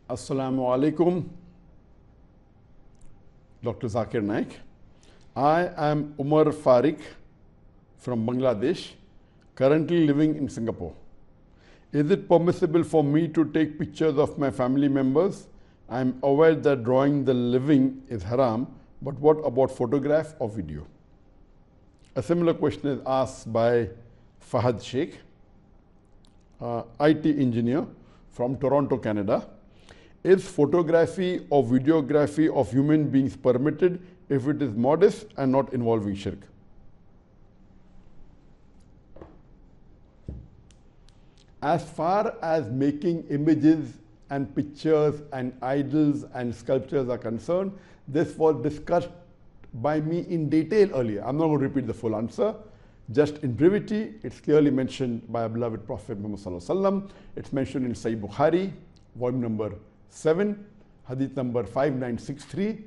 Assalamu alaikum, Dr. Zakir Naik. I am Umar Farooq from Bangladesh, currently living in Singapore. Is it permissible for me to take pictures of my family members? I am aware that drawing the living is haram, but what about photograph or video? A similar question is asked by Fahad Sheikh, IT engineer from Toronto, Canada. Is photography or videography of human beings permitted if it is modest and not involving shirk? As far as making images and pictures and idols and sculptures are concerned, this was discussed by me in detail earlier. I'm not going to repeat the full answer. Just in brevity, it's clearly mentioned by our beloved Prophet Muhammad Sallallahu Alaihi Wasallam. It's mentioned in Sahih Bukhari, volume number 7, hadith number 5963,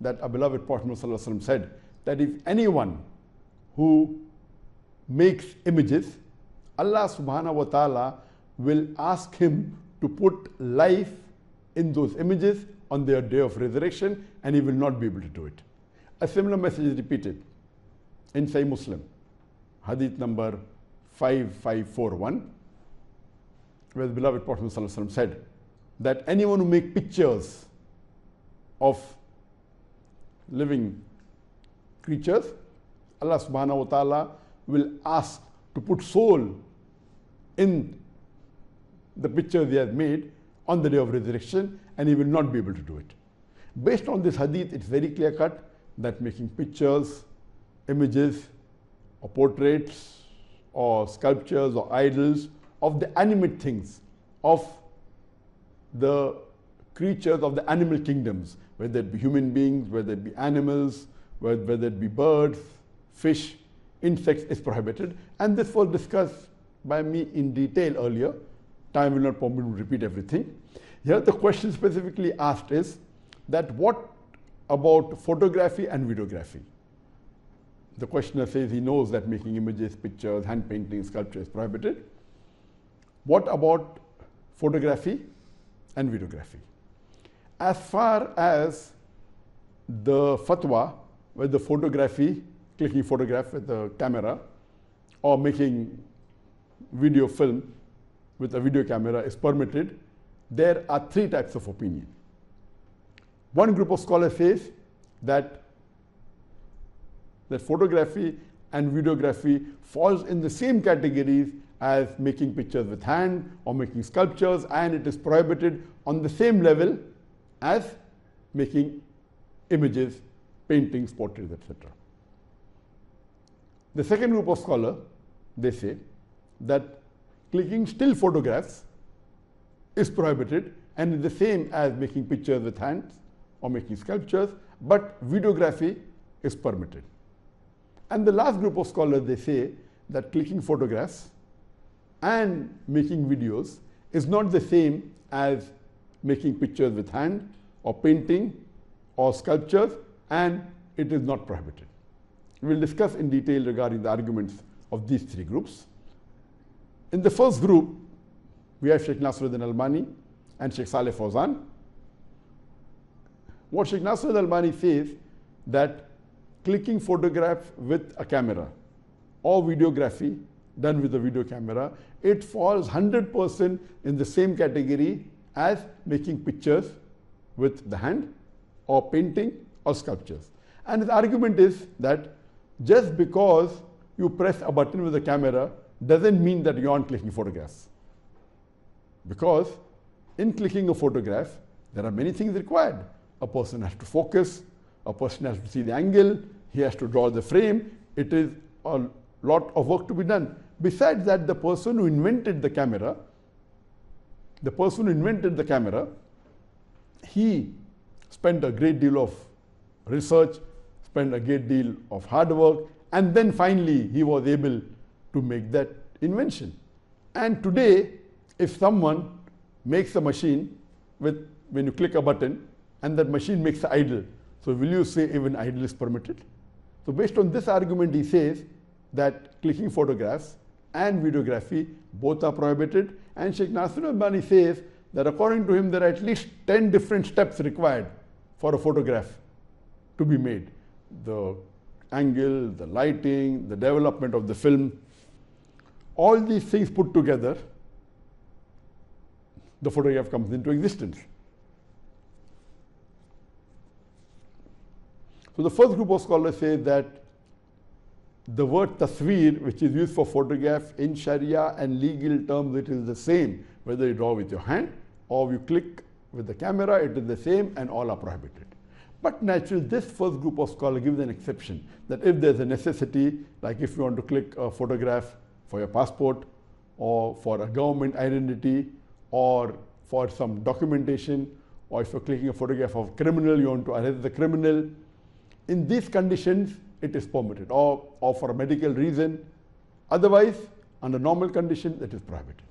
that our beloved Prophet Muhammad Sallallahu Alaihi Wasallam said that if anyone who makes images, Allah subhanahu wa ta'ala will ask him to put life in those images on their day of resurrection, and he will not be able to do it. A similar message is repeated in Sahih Muslim, hadith number 5541, where the beloved Prophet Muhammad Sallallahu Alaihi Wasallam said that anyone who makes pictures of living creatures, Allah subhanahu wa ta'ala will ask to put soul in the pictures he has made on the day of resurrection, and he will not be able to do it. Based on this hadith, it's very clear cut that making pictures, images, or portraits, or sculptures, or idols of the animate things, of the creatures of the animal kingdoms, whether it be human beings, whether it be animals, whether it be birds, fish, insects, is prohibited. And this was discussed by me in detail earlier. Time will not permit me to repeat everything. Here the question specifically asked is that what about photography and videography? The questioner says he knows that making images, pictures, hand painting, sculpture is prohibited. What about photography and videography? As far as the fatwa with the photography, clicking photograph with the camera, or making video film with a video camera is permitted, there are three types of opinion. One group of scholars says that photography and videography falls in the same categories as making pictures with hand or making sculptures, and it is prohibited on the same level as making images, paintings, portraits, etc. The second group of scholars, they say that clicking still photographs is prohibited and is the same as making pictures with hands or making sculptures, but videography is permitted. And the last group of scholars, they say that clicking photographs and making videos is not the same as making pictures with hand or painting or sculptures, and it is not prohibited. We will discuss in detail regarding the arguments of these three groups. In the first group, we have Sheikh Nasiruddin Albani and Sheikh Saleh Fawzan. What Sheikh Nasiruddin Albani says that clicking photograph with a camera or videography done with a video camera, it falls 100% in the same category as making pictures with the hand or painting or sculptures. And his argument is that just because you press a button with a camera doesn't mean that you aren't clicking photographs. Because in clicking a photograph, there are many things required. A person has to focus, a person has to see the angle, he has to draw the frame. It is a lot of work to be done. Besides that, the person who invented the camera, he spent a great deal of research, spent a great deal of hard work, and then finally he was able to make that invention. And today, if someone makes a machine with, when you click a button, and that machine makes an idol, so will you say even idol is permitted? So based on this argument, he says that clicking photographs and videography both are prohibited, and Sheikh Nasiruddin Albani says that according to him there are at least 10 different steps required for a photograph to be made. The angle, the lighting, the development of the film, all these things put together, the photograph comes into existence. So the first group of scholars say that the word tasveer, which is used for photograph in Sharia and legal terms, it is the same. Whether you draw with your hand or you click with the camera, it is the same and all are prohibited. But naturally, this first group of scholars gives an exception that if there's a necessity, like if you want to click a photograph for your passport or for a government identity or for some documentation, or if you're clicking a photograph of a criminal, you want to arrest the criminal, in these conditions, it is permitted, or for a medical reason. Otherwise, under normal conditions, it is prohibited.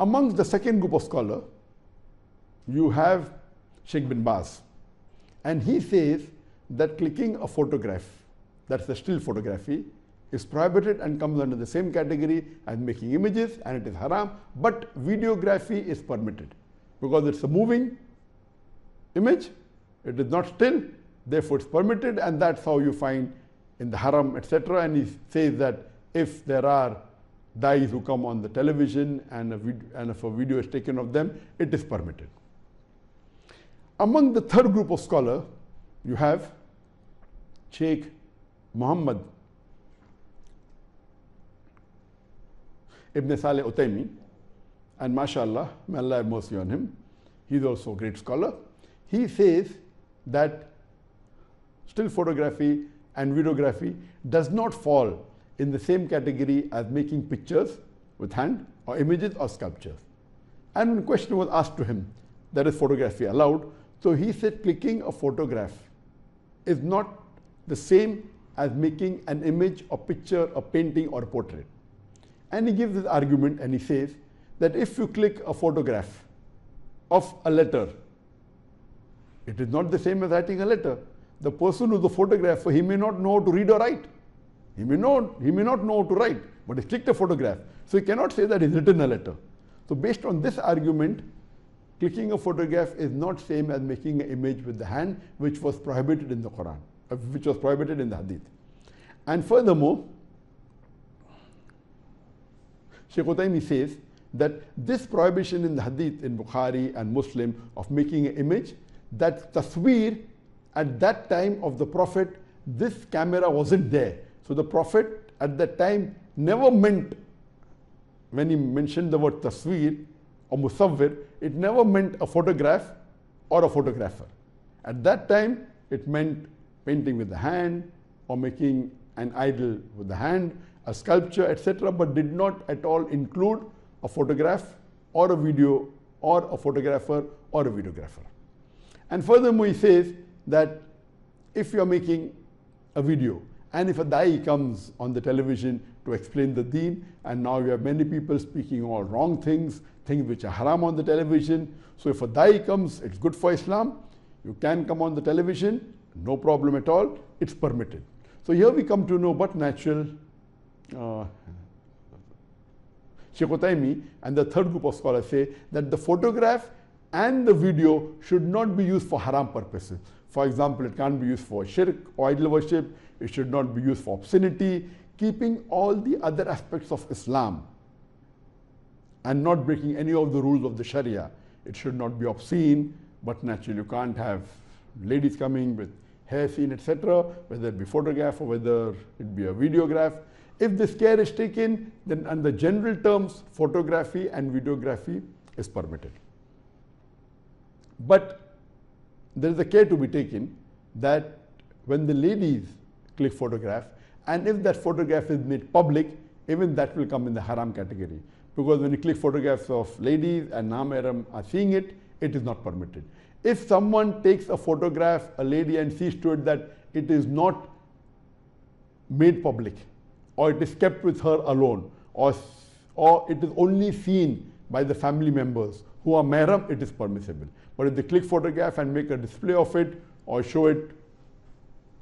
Amongst the second group of scholars, you have Sheikh bin Baz. And he says that clicking a photograph, that's a still photography, is prohibited and comes under the same category as making images, and it is haram. But videography is permitted because it's a moving image. It is not still, therefore it's permitted, and that's how you find in the haram, etc. And he says that if there are dyes who come on the television and if a video is taken of them, it is permitted. Among the third group of scholars, you have Sheikh Muhammad Ibn Saleh Utaymi, and mashallah, may Allah have mercy on him, he's also a great scholar. He says that still photography and videography does not fall in the same category as making pictures with hand or images or sculptures. And when a question was asked to him, that is photography allowed? So he said clicking a photograph is not the same as making an image or picture, a painting or a portrait. And he gives this argument and he says that if you click a photograph of a letter, it is not the same as writing a letter. The person who is the photographer, he may not know how to read or write. He may not know how to write, but he clicked a photograph. So he cannot say that he's written a letter. So based on this argument, clicking a photograph is not same as making an image with the hand, which was prohibited in the Quran, which was prohibited in the Hadith. And furthermore, Sheikh Utaymi says that this prohibition in the Hadith in Bukhari and Muslim of making an image, that tasweer at that time of the Prophet, this camera wasn't there. So the Prophet at that time never meant, when he mentioned the word tasweer or musawwir, it never meant a photograph or a photographer. At that time, it meant painting with the hand or making an idol with the hand, a sculpture, etc., but did not at all include a photograph or a video or a photographer or a videographer. And furthermore, he says that if you are making a video and if a dai comes on the television to explain the deen, and now you have many people speaking all wrong things, things which are haram on the television. So if a dai comes, it's good for Islam. You can come on the television, no problem at all, it's permitted. So here we come to know but natural. Sheikh Utaymi and the third group of scholars say that the photograph and the video should not be used for haram purposes. For example, it can't be used for shirk or idol worship, it should not be used for obscenity, keeping all the other aspects of Islam and not breaking any of the rules of the Sharia. It should not be obscene, but naturally you can't have ladies coming with hair seen, etc., whether it be photograph or whether it be a videograph. If this care is taken, then under general terms, photography and videography is permitted. But there is a care to be taken that when the ladies click photograph, and if that photograph is made public, even that will come in the haram category. Because when you click photographs of ladies and non-mahram are seeing it, it is not permitted. If someone takes a photograph, a lady, and sees to it that it is not made public, or it is kept with her alone, or it is only seen by the family members who are mahram, it is permissible. But if they click photograph and make a display of it, or show it,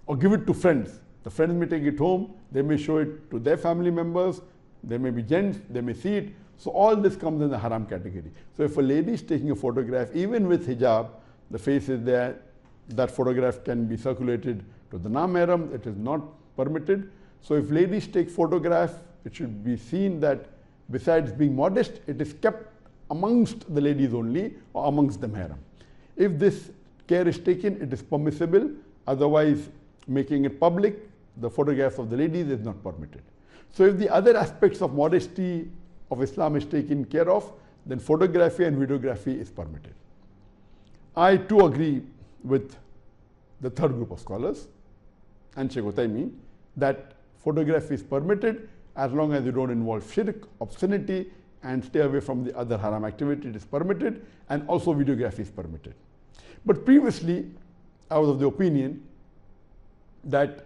or give it to friends, the friends may take it home, they may show it to their family members, they may be gents, they may see it. So all this comes in the haram category. So if a lady is taking a photograph, even with hijab, the face is there, that photograph can be circulated to the non-mahram, it is not permitted. So if ladies take photograph, it should be seen that besides being modest, it is kept amongst the ladies only or amongst the mahram. If this care is taken, it is permissible. Otherwise, making it public, the photographs of the ladies is not permitted. So if the other aspects of modesty of Islam is taken care of, then photography and videography is permitted. I too agree with the third group of scholars and Sheikh Uthaymeen that photography is permitted as long as you don't involve shirk, obscenity, and stay away from the other haram activity. It is permitted, and also videography is permitted. But previously, I was of the opinion that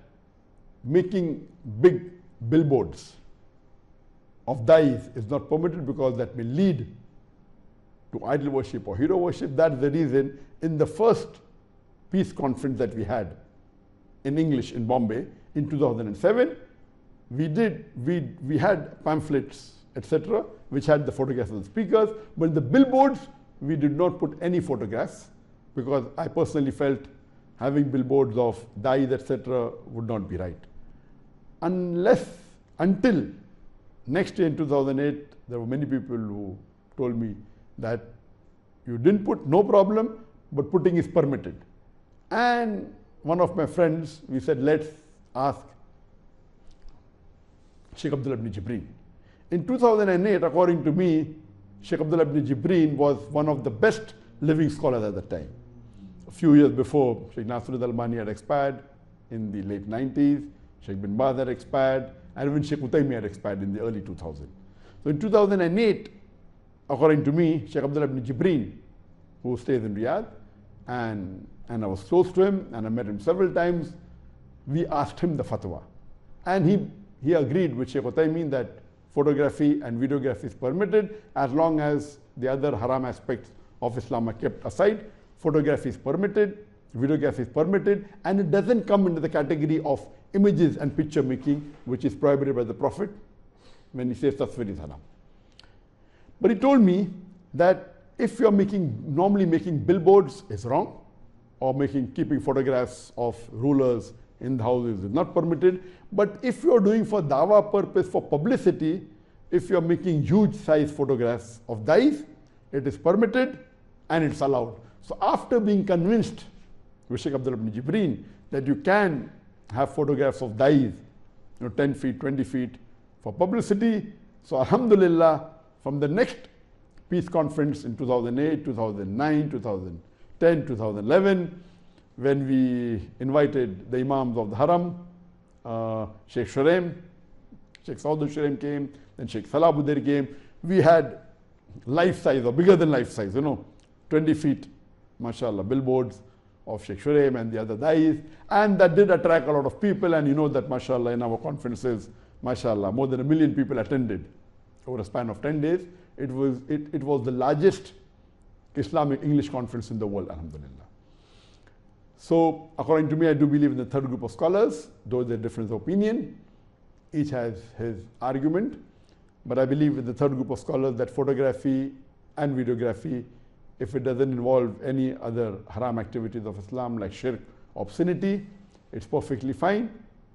making big billboards of dyes is not permitted because that may lead to idol worship or hero worship. That's the reason in the first peace conference that we had in English in Bombay in 2007, we had pamphlets, etc., which had the photographs of the speakers, but in the billboards, we did not put any photographs because I personally felt having billboards of dyes, etc., would not be right. Until next year in 2008, there were many people who told me that you didn't put, no problem, but putting is permitted. And one of my friends, we said, let's ask Sheikh Abdullah ibn Jibreen. In 2008, according to me, Sheikh Abdullah ibn Jibreen was one of the best living scholars at the time. A few years before, Sheikh Nasruddin Albani had expired in the late 90s, Sheikh bin Baz had expired, and even Sheikh Uthaymeen had expired in the early 2000s. So in 2008, according to me, Sheikh Abdullah ibn Jibreen, who stays in Riyadh, and I was close to him, and I met him several times, we asked him the fatwa. And he agreed with Sheikh Uthaymeen that photography and videography is permitted as long as the other haram aspects of Islam are kept aside. Photography is permitted, videography is permitted, and it doesn't come into the category of images and picture making, which is prohibited by the Prophet when he says tasvir is haram. But he told me that if you're normally making billboards is wrong, or keeping photographs of rulers in the houses is not permitted. But if you're doing for dawah purpose, for publicity, if you're making huge size photographs of dyes, it is permitted and it's allowed. So after being convinced with Sheikh Abdullah ibn Jibreen that you can have photographs of dyes, 10 feet, 20 feet for publicity, so alhamdulillah, from the next peace conference in 2008, 2009, 2010, 2011, when we invited the Imams of the Haram, Sheikh Shuraim, Sheikh Saud al-Shuraim came, then Sheikh Salahuddin came. We had life size or bigger than life size, 20 feet, mashallah, billboards of Sheikh Shuraim and the other dyes. And that did attract a lot of people. And you know that, mashallah, in our conferences, mashallah, more than 1 million people attended over a span of 10 days. It was the largest Islamic English conference in the world, alhamdulillah. So, according to me, I do believe in the third group of scholars, though there's difference of opinion. Each has his argument. But I believe in the third group of scholars that photography and videography, if it doesn't involve any other haram activities of Islam like shirk, obscenity, it's perfectly fine.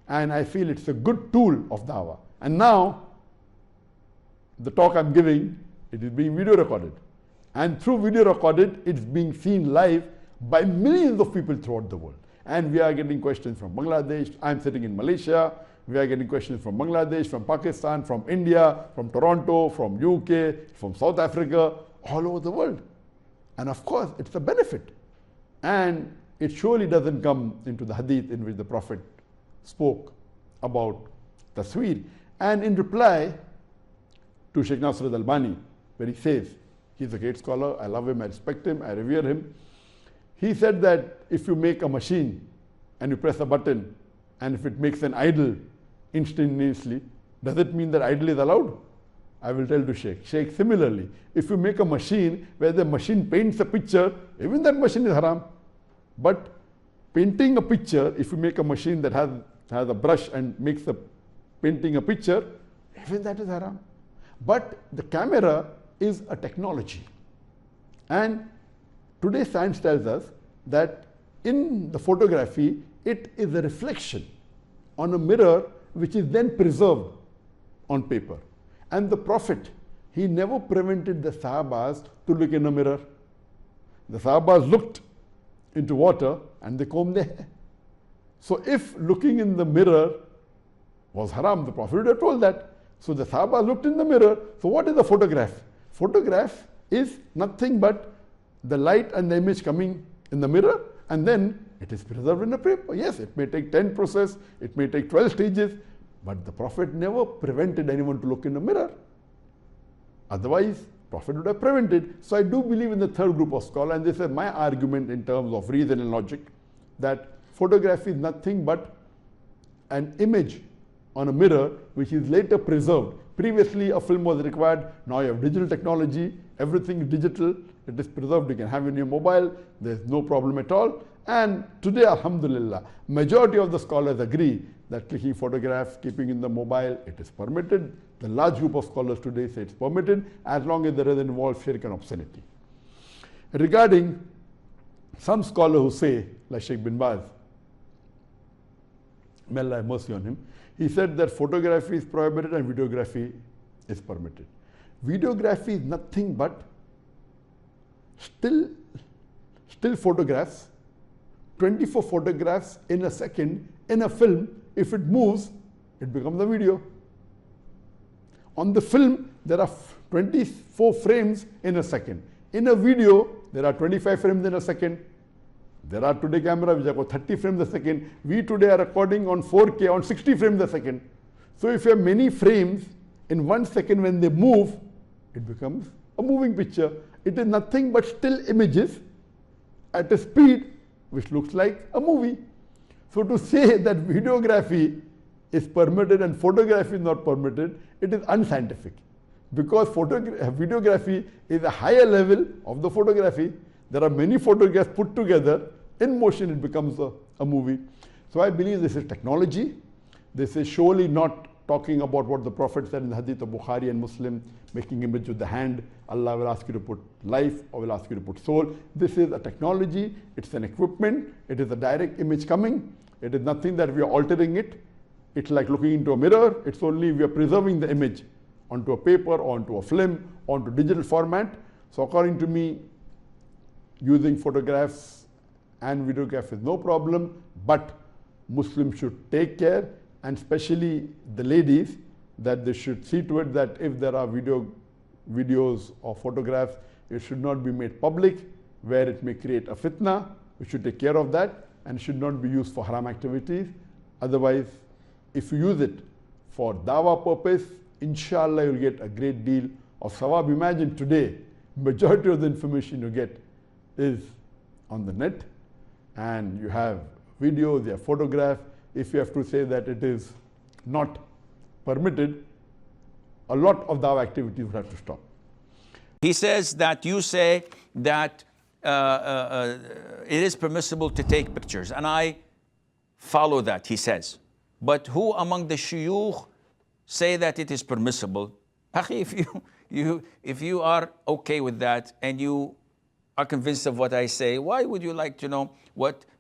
And I feel it's a good tool of dawah. And now, the talk I'm giving, it is being video recorded. And through video recorded, it's being seen live by millions of people throughout the world. And we are getting questions from Bangladesh. I'm sitting in Malaysia. We are getting questions from Bangladesh, from Pakistan, from India, from Toronto, from UK, from South Africa, all over the world. And of course, it's a benefit. And it surely doesn't come into the hadith in which the Prophet spoke about tasweer. And in reply to Sheikh Nasruddin Albani, where he says, he's a great scholar, I love him, I respect him, I revere him. He said that if you make a machine and you press a button and if it makes an idol instantaneously, does it mean that idol is allowed? I will tell to Sheikh. Sheikh, similarly, if you make a machine where the machine paints a picture, even that machine is haram. But painting a picture, if you make a machine that has a brush and makes painting a picture, even that is haram. But the camera is a technology. And today science tells us that in the photography, it is a reflection on a mirror which is then preserved on paper. And the Prophet, he never prevented the Sahabas to look in a mirror. The Sahabas looked into water and they combed their hair. So if looking in the mirror was haram, the Prophet would have told that. So the Sahaba looked in the mirror. So what is a photograph? Photograph is nothing but the light and the image coming in the mirror, and then it is preserved in a paper. Yes, it may take 10 processes, it may take 12 stages, but the Prophet never prevented anyone to look in the mirror. Otherwise, Prophet would have prevented. So I do believe in the third group of scholars, and this is my argument in terms of reason and logic, that photography is nothing but an image on a mirror which is later preserved. Previously a film was required, now you have digital technology, everything is digital, it is preserved, you can have it in your mobile, there is no problem at all. And today, alhamdulillah, majority of the scholars agree that clicking photographs, keeping in the mobile, it is permitted. The large group of scholars today say it's permitted as long as there is involved shirk and obscenity. Regarding some scholars who say, like Sheikh bin Baz, may Allah have mercy on him, he said that photography is prohibited and videography is permitted. Videography is nothing but still photographs, 24 photographs in a second in a film. If it moves, it becomes a video. On the film, there are 24 frames in a second. In a video, there are 25 frames in a second. There are today cameras which have got 30 frames a second. We today are recording on 4K on 60 frames a second. So if you have many frames in 1 second, when they move, it becomes a moving picture. It is nothing but still images at a speed which looks like a movie. So to say that videography is permitted and photography is not permitted, it is unscientific. Because videography is a higher level of the photography. There are many photographs put together, in motion it becomes a movie. So I believe this is technology. This is surely not talking about what the Prophet said in the Hadith of Bukhari and Muslim, making image with the hand. Allah will ask you to put life or will ask you to put soul. This is a technology, it's an equipment, it is a direct image coming. It is nothing that we are altering it. It's like looking into a mirror. It's only we are preserving the image onto a paper, onto a film, onto digital format. So according to me, using photographs and videograph is no problem, but Muslims should take care, and especially the ladies, that they should see to it that if there are videos or photographs, it should not be made public where it may create a fitna. We should take care of that, and it should not be used for haram activities. Otherwise, if you use it for dawah purpose, inshallah you'll get a great deal of sawab. Imagine today, majority of the information you get is on the net, and you have videos, you have photographs. If you have to say that it is not permitted, a lot of dawah activities would have to stop. He says that you say that it is permissible to take pictures, and I follow that, he says. But who among the shuyukh say that it is permissible? Akhi, if you are okay with that and you are convinced of what I say, why would you like to know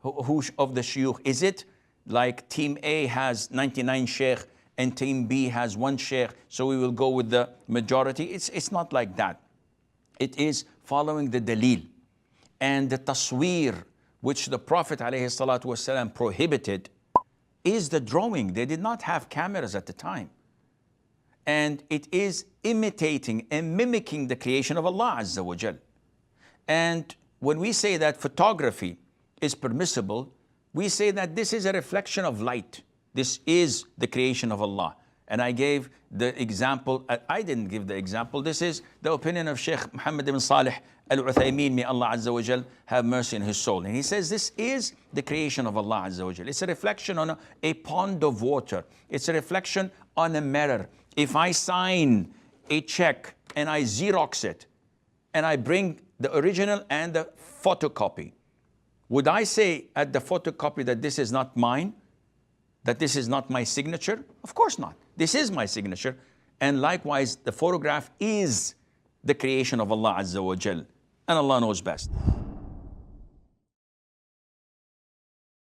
who of the shuyukh? Is it like team A has 99 sheikh and team B has 1 sheikh, so we will go with the majority? It's not like that. It is following the dalil. And the tasweer, which the Prophet ﷺ prohibited, is the drawing. They did not have cameras at the time. And it is imitating and mimicking the creation of Allah Azza wa Jal. And when we say that photography is permissible, we say that this is a reflection of light. This is the creation of Allah. And I gave the example, I didn't give the example, this is the opinion of Sheikh Muhammad ibn Salih Al-Uthaymeen, may Allah Azza wa Jal have mercy on his soul. And he says this is the creation of Allah Azza wa Jal. It's a reflection on a pond of water. It's a reflection on a mirror. If I sign a check and I Xerox it and I bring the original and the photocopy, would I say at the photocopy that this is not mine? That this is not my signature? Of course not. This is my signature. And likewise, the photograph is the creation of Allah Azza wa Jal. And Allah knows best.